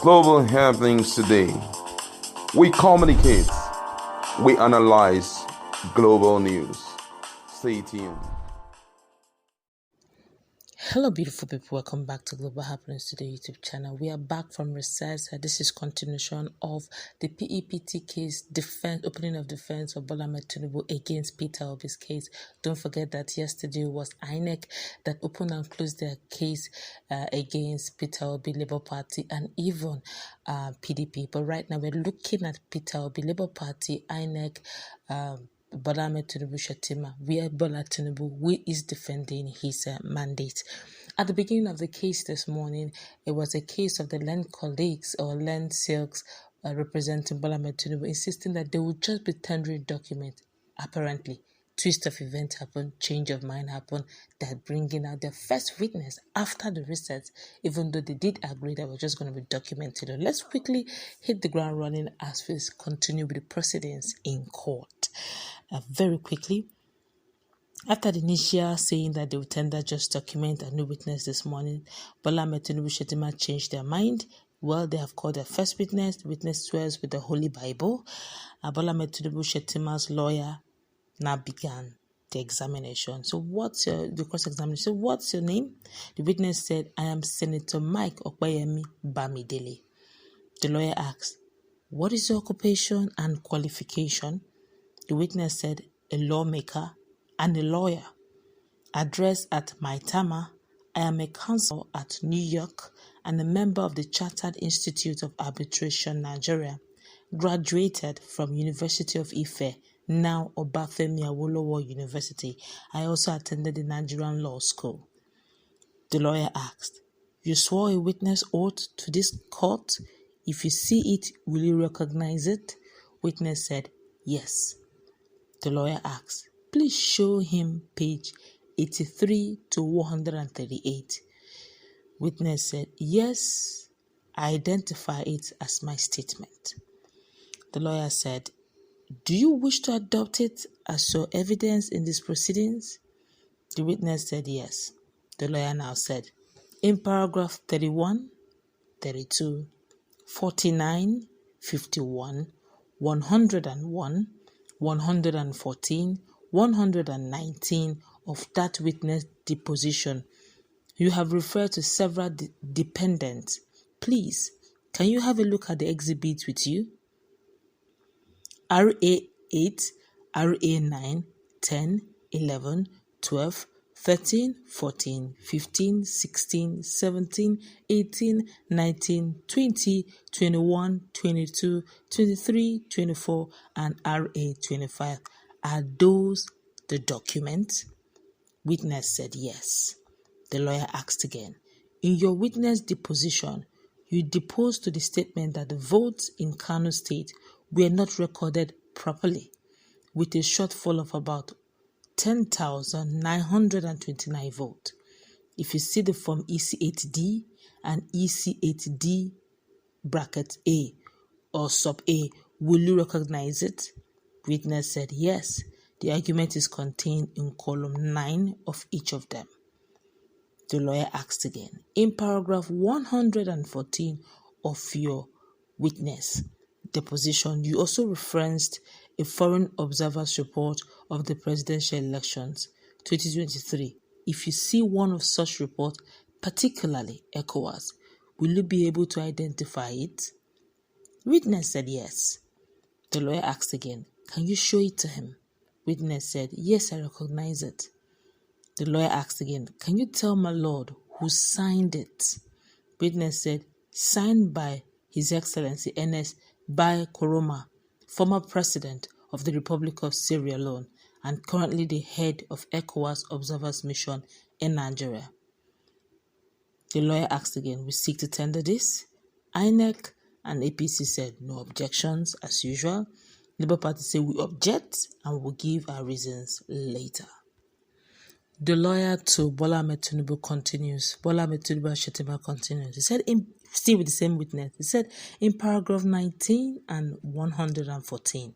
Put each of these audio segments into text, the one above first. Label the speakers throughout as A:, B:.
A: Global happenings today. We communicate, we analyze global news. Stay tuned.
B: Hello, beautiful people. Welcome back to Global Happenings Today YouTube channel. We are back from recess. This is continuation of the PEPT case, opening of defense of Bola Ahmed Tinubu against Peter Obi's case. Don't forget that yesterday was INEC that opened and closed their case against Peter Obi, Labour Party, and even PDP. But right now we're looking at Peter Obi, Labour Party, INEC, Bola Ahmed Tinubu Shetima, where Bola Tinubu who is defending his mandate. At the beginning of the case this morning, it was a case of the land colleagues or land silks representing Bola Ahmed Tinubu insisting that they would just be tendering documents. Apparently, twist of event happened, change of mind happened, that bringing out their first witness after the research, even though they did agree that we're just going to be documented. Let's quickly hit the ground running as we continue with the proceedings in court. Very quickly, after the initial saying that they would tender just document and no witness this morning, Bola Ahmed Tinubu Shetima changed their mind. Well, they have called their first witness. The witness swears with the Holy Bible. Bola Ahmed Tinubu Shetima's lawyer now began the examination. So the cross-examination? So what's your name? The witness said, I am Senator Mike Okpeyemi Bamidele. The lawyer asked, what is your occupation and qualification? The witness said, a lawmaker and a lawyer. Address at Maitama, I am a counsel at New York and a member of the Chartered Institute of Arbitration, Nigeria. Graduated from University of Ife, now Obafemi Awolowo University. I also attended the Nigerian Law School. The lawyer asked, you swore a witness oath to this court. If you see it, will you recognize it? Witness said, yes. The lawyer asked, please show him page 83 to 138. Witness said, yes, I identify it as my statement. The lawyer said, do you wish to adopt it as your evidence in these proceedings? The witness said, yes. The lawyer now said, in paragraph 31, 32, 49, 51, 101, 114, 119 of that witness deposition, you have referred to several dependents. Please, can you have a look at the exhibits with you? RA 8, RA 9, 10, 11, 12, 13, 14, 15, 16, 17, 18, 19, 20, 21, 22, 23, 24, and RA 25. Are those the documents? Witness said yes. The lawyer asked again, in your witness deposition, you deposed to the statement that the votes in Kano State were not recorded properly, with a shortfall of about 10,929 votes. If you see the form EC8D and EC8D bracket A or sub A, will you recognize it? Witness said yes. The argument is contained in column 9 of each of them. The lawyer asked again, in paragraph 114 of your witness deposition, you also referenced a foreign observer's report of the presidential elections 2023. If you see one of such reports, particularly ECOWAS, will you be able to identify it? Witness said yes. The lawyer asked again, can you show it to him? Witness said, yes, I recognize it. The lawyer asked again, can you tell my lord who signed it? Witness said, signed by His Excellency Ernest Bai Koroma, former president of the Republic of Sierra Leone and currently the head of ECOWAS Observers Mission in Nigeria. The lawyer asked again, we seek to tender this? INEC and APC said, no objections as usual. Labour Party said, we object and will give our reasons later. The lawyer to Bola Ahmed Tinubu continues. Bola Ahmed Tinubu Shetima continues. He said, still with the same witness, he said in paragraph 19 and 114,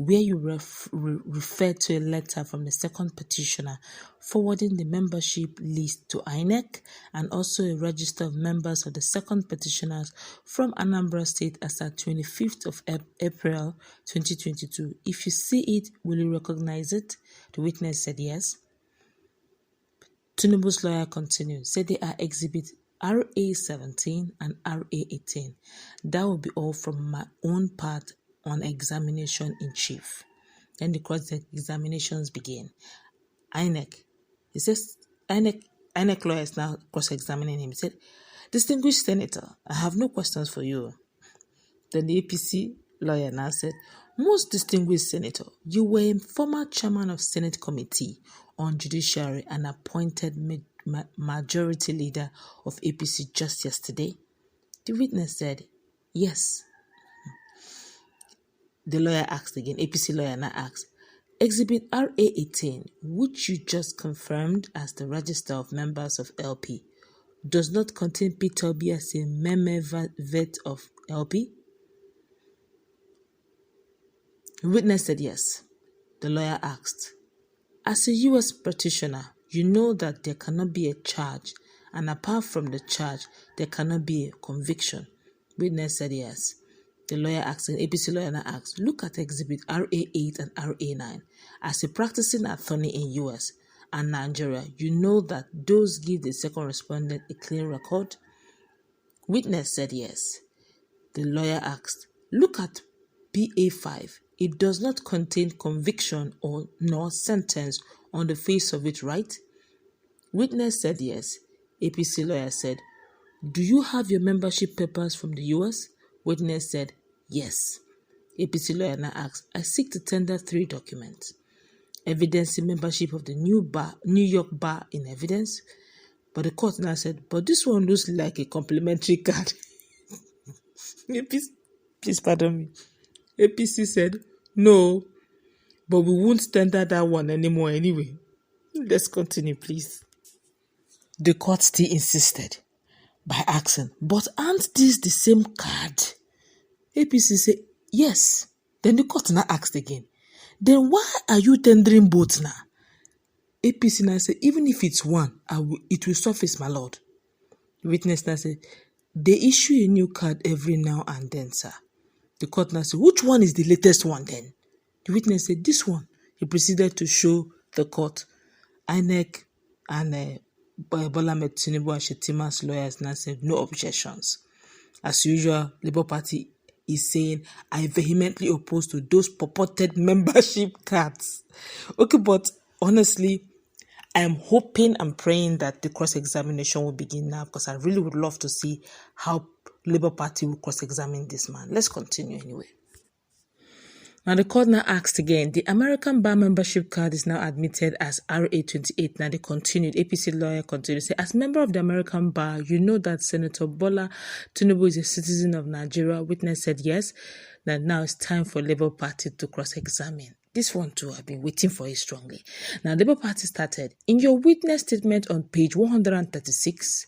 B: where you refer to a letter from the second petitioner forwarding the membership list to INEC and also a register of members of the second petitioners from Anambra State as at 25th of April 2022. If you see it, will you recognize it? The witness said yes. Tinubu's lawyer continued, said they are exhibit RA17 and RA18. That will be all from my own part on examination in chief. Then the cross-examinations begin. INEC, he says, INEC lawyer is now cross-examining him. He said, distinguished senator, I have no questions for you. Then the APC lawyer now said, most distinguished senator, you were a former chairman of Senate Committee on Judiciary and appointed majority leader of APC just yesterday. The witness said, yes. The lawyer asked again, APC lawyer now asked, Exhibit RA18, which you just confirmed as the register of members of LP, does not contain Peter Obi as a vet of LP? The witness said yes. The lawyer asked, as a U.S. petitioner, you know that there cannot be a charge, and apart from the charge, there cannot be a conviction. Witness said yes. The lawyer asked, an APC lawyer now asked, look at Exhibit RA8 and RA9. As a practicing attorney in U.S. and Nigeria, you know that those give the second respondent a clean record? Witness said yes. The lawyer asked, look at PA5. It does not contain conviction or nor sentence on the face of it, right? Witness said yes. APC lawyer said, do you have your membership papers from the US? Witness said yes. APC lawyer now asked, I seek to tender 3 documents. Evidencing membership of the New York Bar in evidence. But the court now said, but this one looks like a complimentary card. Please pardon me. APC said, no, but we won't tender that one anymore anyway. Let's continue, please. The court still insisted by asking, but aren't these the same card? APC said, yes. Then the court now asked again, then why are you tendering both now? APC now said, even if it's one, it will surface, my lord. The witness now said, they issue a new card every now and then, sir. The court now said, which one is the latest one then? The witness said, this one. He proceeded to show the court. INEC and Bola Tinubu and Shetima's lawyers now said, no objections. As usual, Labour Party is saying, I vehemently oppose to those purported membership cards. Okay, but honestly, I am hoping and praying that the cross-examination will begin now, because I really would love to see how Labour Party will cross-examine this man. Let's continue anyway. Now the court now asked again, the American Bar membership card is now admitted as RA28. Now they continued, APC lawyer continued to say, as member of the American Bar, you know that Senator Bola Tinubu is a citizen of Nigeria. Witness said yes, that now it's time for Labour Party to cross-examine. This one too, I've been waiting for it strongly. Now Labour Party started, in your witness statement on page 136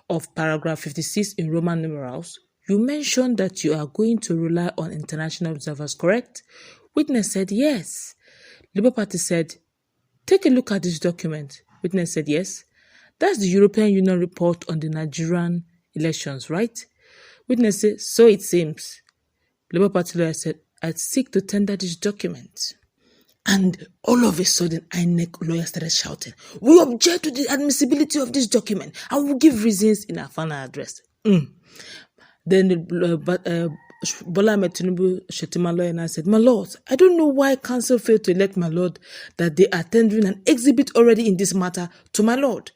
B: of paragraph 56 in Roman numerals, you mentioned that you are going to rely on international observers, correct? Witness said yes. Labour Party said, take a look at this document. Witness said yes. That's the European Union report on the Nigerian elections, right? Witness said, so it seems. Labour Party lawyer said, I seek to tender this document. And all of a sudden, INEC lawyers started shouting, we object to the admissibility of this document and will give reasons in our final address. Then Bola Tinubu Shetima lawyer now said, my lord, I don't know why council failed to elect my lord that they are tendering an exhibit already in this matter to my lord.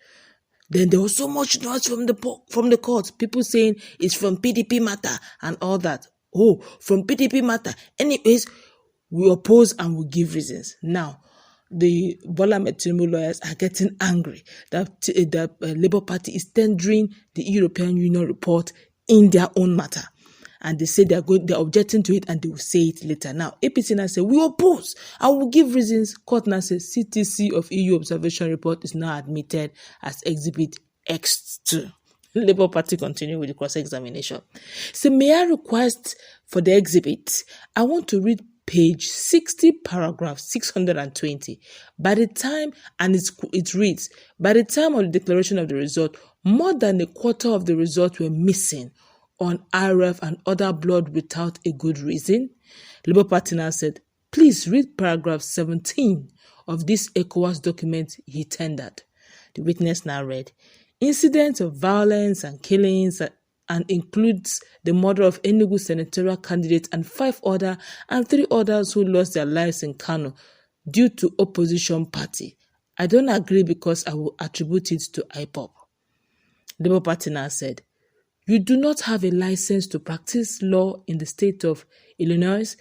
B: Then there was so much noise from the court, people saying it's from PDP matter and all that. Oh, from PDP matter. Anyways, we oppose and we give reasons. Now, the Bola Tinubu lawyers are getting angry that the Labour Party is tendering the European Union report in their own matter. And they say they're objecting to it and they will say it later. Now, APC now say, we oppose and will give reasons. Court now says, CTC of EU observation report is now admitted as Exhibit X2. Labour Party continue with the cross-examination. So, may I request for the exhibit? I want to read page 60, paragraph 620. By the time, and it reads, by the time of the declaration of the result, more than a quarter of the results were missing on IRF and other blood without a good reason. Labour Party now said, please read paragraph 17 of this ECOWAS document he tendered. The witness now read, incidents of violence and killings and includes the murder of Enugu senatorial candidate and 3 others who lost their lives in Kano due to opposition party. I don't agree because I will attribute it to IPOP. The Labour Party now said, you do not have a license to practice law in the state of Illinois.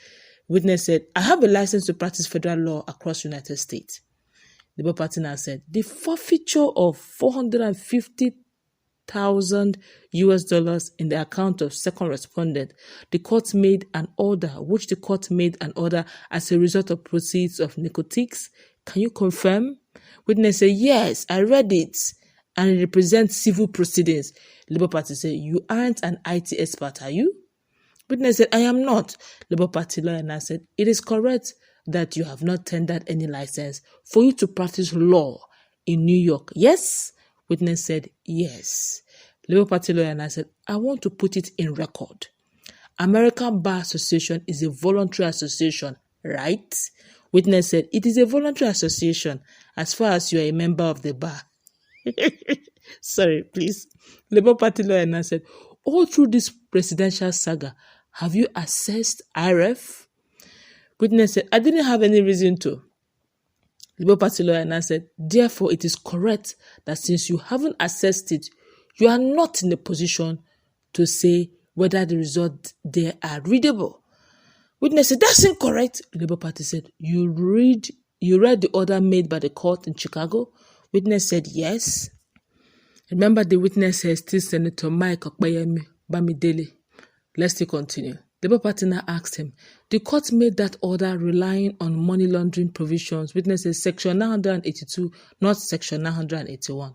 B: Witness said, I have a license to practice federal law across the United States. The Labour Party now said, the forfeiture of $450,000 in the account of second respondent, the court made an order as a result of proceeds of narcotics. Can you confirm? Witness said, yes, I read it, and it represents civil proceedings. Labour Party said, you aren't an IT expert, are you? Witness said, I am not. Labour Party lawyer now said, it is correct that you have not tendered any license for you to practice law in New York. Yes? Witness said, yes. Labour Party lawyer now said, I want to put it in record. American Bar Association is a voluntary association, right? Witness said, it is a voluntary association as far as you are a member of the bar. Sorry, please. Labour Party lawyer now said, all through this presidential saga, have you assessed IRF? Witness said, I didn't have any reason to. Labour Party lawyer now said, therefore, it is correct that since you haven't assessed it, you are not in a position to say whether the results there are readable. Witness said, that's incorrect. Labour Party said, you read the order made by the court in Chicago? Witness said, yes. Remember, the witness says still Senator Mike Okpeyemi Bamidele. Let's still continue. The Labour Party now asked him, the court made that order relying on money laundering provisions. Witness says section 982, not section 981.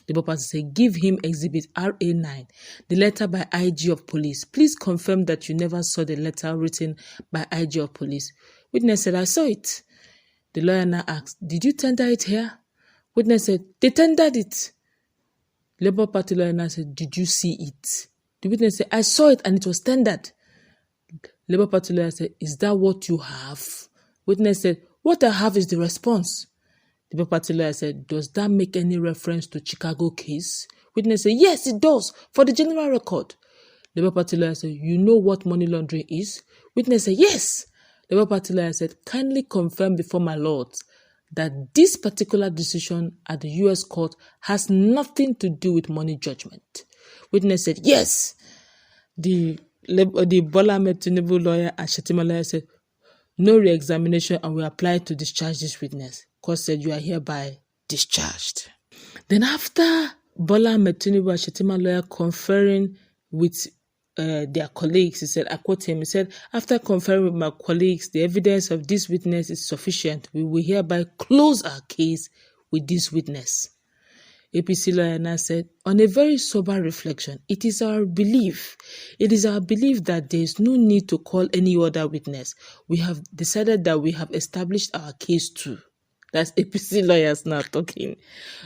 B: The Labour Party said, give him exhibit RA9, the letter by IG of police. Please confirm that you never saw the letter written by IG of police. Witness said, I saw it. The lawyer now asked, did you tender it here? Witness said, they tendered it. Labour Party lawyer now said, did you see it? The witness said, I saw it and it was tendered. Labour Party lawyer said, is that what you have? Witness said, what I have is the response. The Labour Party lawyer said, does that make any reference to Chicago case? Witness said, yes, it does, for the general record. Labour Party lawyer said, you know what money laundering is? Witness said, yes. Labour Party lawyer said, kindly confirm before my lords that this particular decision at the U.S. court has nothing to do with money judgment. Witness said, yes. The Bola Ahmed Tinubu lawyer and Shetima lawyer said, no re-examination and we apply to discharge this witness. Court said, you are hereby discharged. Then after Bola Ahmed Tinubu and Shetima lawyer conferring with their colleagues, he said, I quote him, he said, after conferring with my colleagues, the evidence of this witness is sufficient. We will hereby close our case with this witness. APC lawyer now said, on a very sober reflection, it is our belief that there is no need to call any other witness. We have decided that we have established our case too. That's APC lawyers now talking.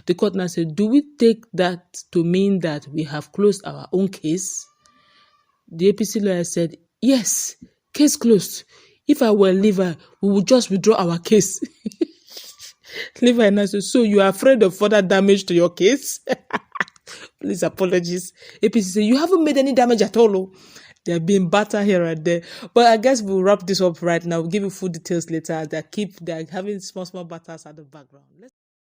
B: The court now said, do we take that to mean that we have closed our own case? The APC lawyer said, yes, case closed. If I were Levi, we would just withdraw our case. Levi now said, so you are afraid of further damage to your case? Please, apologies. APC said, you haven't made any damage at all. Oh. They're being battered here and there. But I guess we'll wrap this up right now. We'll give you full details later. They're having small batters at the background.